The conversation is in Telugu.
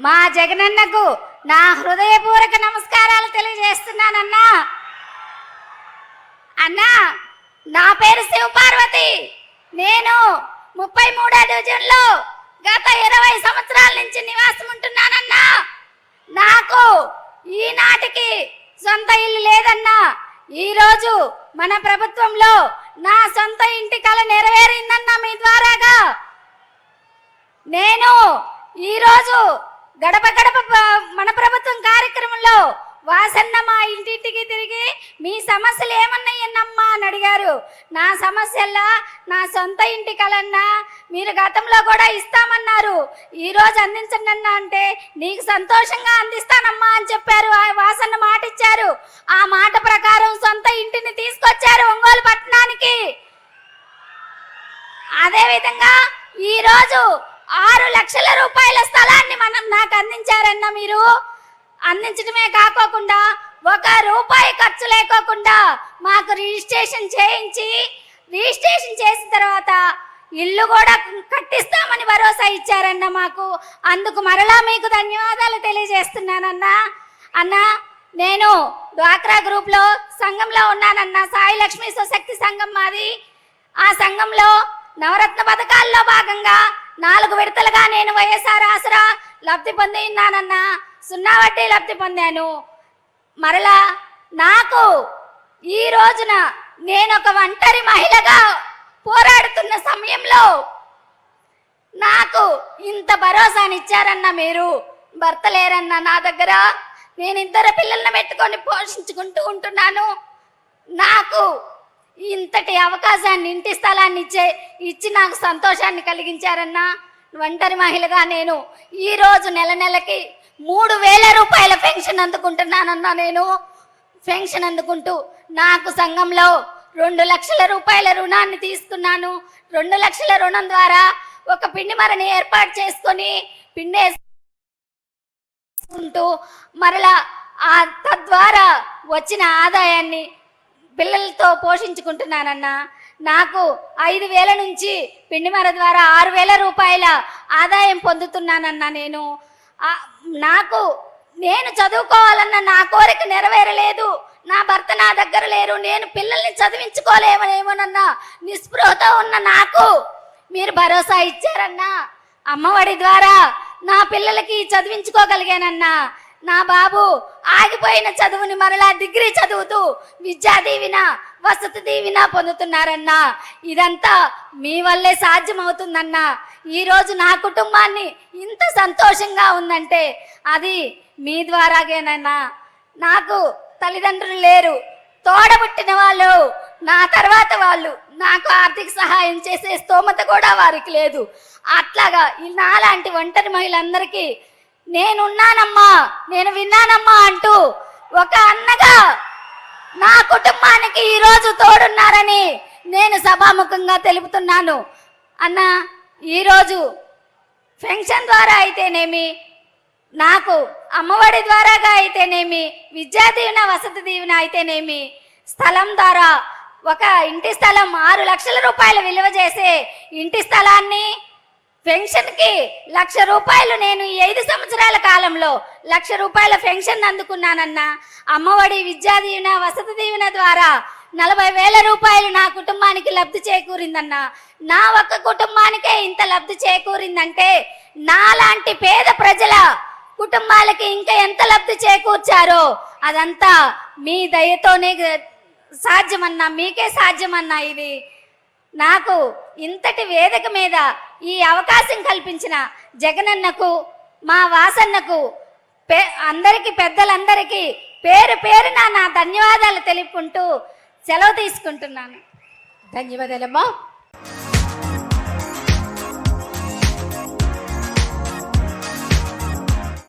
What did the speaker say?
మా జగనన్నకు నా హృదయపూర్వక నమస్కారాలు తెలియజేస్తున్నానన్నా. అన్నా, నా పేరు శివపార్వతి. నేను 33వ డివిజన్లో గత 20 సంవత్సరాల నుంచి నివాసం ఉంటున్నానన్నా. నాకు ఈనాటికి సొంత ఇల్లు లేదన్నా. ఈరోజు మన ప్రభుత్వంలో నా సొంత ఇంటి కల నెరవేరిందన్నా మీ ద్వారాగా. నేను ఈరోజు గడప గడప మన ప్రభుత్వం కార్యక్రమంలో వాసన్న మా ఇంటింటికి తిరిగి మీ సమస్యలు ఏమన్నాయన్నమ్మా అని అడిగారు. నా సమస్యల్లా నా సొంత ఇంటి కలన్నా మీరు గతంలో కూడా ఇస్తామన్నారు, ఈరోజు అందించండి అన్నా అంటే నీకు సంతోషంగా అందిస్తానమ్మా అని చెప్పారు. ఆ వాసన్న మాట ఇచ్చారు. ఆ మాట ప్రకారం సొంత ఇంటిని తీసుకొచ్చారు ఒంగోలు పట్టణానికి. అదేవిధంగా ఈరోజు 6 లక్షల రూపాయల స్థలాన్ని నాకు అందించారన్న. మీరు అందించడమే కాకోకుండా 1 రూపాయి ఖర్చు లేకోకుండా మాకు రిజిస్ట్రేషన్ చేసిన తర్వాత ఇల్లు కూడా కట్టిస్తామని భరోసా ఇచ్చారన్న మాకు. అందుకు మరలా మీకు ధన్యవాదాలు తెలియజేస్తున్నానన్నా. అన్నా, నేను డ్వాక్రా గ్రూప్లో సంఘంలో ఉన్నానన్నా. సాయి లక్ష్మీ స్వశక్తి సంఘం మాది. ఆ సంఘంలో నవరత్న పథకాల్లో భాగంగా 4 విడతలుగా నేను వైఎస్ఆర్ ఆసరా లబ్ధి పొంది ఉన్నానన్నా. 0 వడ్డీ లబ్ధి పొందాను. మరలా నాకు ఈ రోజున నేను ఒక ఒంటరి మహిళగా పోరాడుతున్న సమయంలో నాకు ఇంత భరోసానిచ్చారన్న. మీరు భర్త లేరన్న నా దగ్గర. నేను 2 పిల్లల్ని పెట్టుకొని పోషించుకుంటూ ఉంటున్నాను. నాకు ఇంతటి అవకాశాన్ని, ఇంటి స్థలాన్ని ఇచ్చి నాకు సంతోషాన్ని కలిగించారన్న. ఒంటరి మహిళగా నేను ఈరోజు నెలకి 3000 రూపాయల పెన్షన్ అందుకుంటున్నానన్నా. నేను పెన్షన్ అందుకుంటూ నాకు సంఘంలో 2 లక్షల రూపాయల రుణాన్ని తీసుకున్నాను. 2 లక్షల రుణం ద్వారా ఒక పిండి మరని ఏర్పాటు చేసుకొని పిండేసుకుంటూ మరలా తద్వారా వచ్చిన ఆదాయాన్ని పిల్లలతో పోషించుకుంటున్నానన్నా. నాకు 5000 నుంచి పిండిమర ద్వారా 6000 రూపాయల ఆదాయం పొందుతున్నానన్నా. నేను చదువుకోవాలన్న నా కోరిక నెరవేరలేదు. నా భర్త నా దగ్గర లేరు. నేను పిల్లల్ని చదివించుకోలేమోనన్నా నిస్పృహతో ఉన్న నాకు మీరు భరోసా ఇచ్చారన్నా. అమ్మఒడి ద్వారా నా పిల్లలకి చదివించుకోగలిగానన్నా. నా బాబు ఆగిపోయిన చదువుని మరలా డిగ్రీ చదువుతూ విద్యా దీవెన, వసతి దీవెన పొందుతున్నారన్నా. ఇదంతా మీ వల్లే సాధ్యమవుతుందన్నా. ఈరోజు నా కుటుంబాన్ని ఇంత సంతోషంగా ఉందంటే అది మీ ద్వారాగేనన్నా. నాకు తల్లిదండ్రులు లేరు, తోడబుట్టిన వాళ్ళు, నా తర్వాత వాళ్ళు నాకు ఆర్థిక సహాయం చేసే స్తోమత కూడా వారికి లేదు. అట్లాగా నాలాంటి ఒంటరి మహిళలందరికీ నేనున్నానమ్మా, నేను విన్నానమ్మా అంటూ ఒక అన్నగా నా కుటుంబానికి ఈరోజు తోడున్నారని నేను సభాముఖంగా తెలుపుతున్నాను. అన్న, ఈరోజు పెన్షన్ ద్వారా అయితేనేమి, నాకు అమ్మఒడి ద్వారాగా అయితేనేమి, విద్యా దీవెన, వసతి దీవెన అయితేనేమి, స్థలం ద్వారా ఒక ఇంటి స్థలం 6 లక్షల రూపాయలు విలువ చేసే ఇంటి స్థలాన్ని పెన్షన్కి 1,00,000 రూపాయలు నేను ఈ 5 సంవత్సరాల కాలంలో 1,00,000 రూపాయల పెన్షన్ అందుకున్నానన్నా. అమ్మఒడి, విద్యా దీవెన, వసతి దీవెన ద్వారా 40,000 రూపాయలు నా కుటుంబానికి లబ్ధి చేకూరిందన్నా. నా ఒక్క కుటుంబానికే ఇంత లబ్ధి చేకూరిందంటే నాలాంటి పేద ప్రజల కుటుంబాలకి ఇంకా ఎంత లబ్ధి చేకూర్చారో అదంతా మీ దయతోనే సాధ్యమన్నా, మీకే సాధ్యమన్నా. ఇది నాకు ఇంతటి వేదిక మీద ఈ అవకాశం కల్పించిన జగనన్నకు, మా వాసన్నకు, అందరికీ, పెద్దలందరికీ పేరు పేరున నా ధన్యవాదాలు తెలుపుకుంటూ సెలవు తీసుకుంటున్నాను. ధన్యవాదాలమ్మా.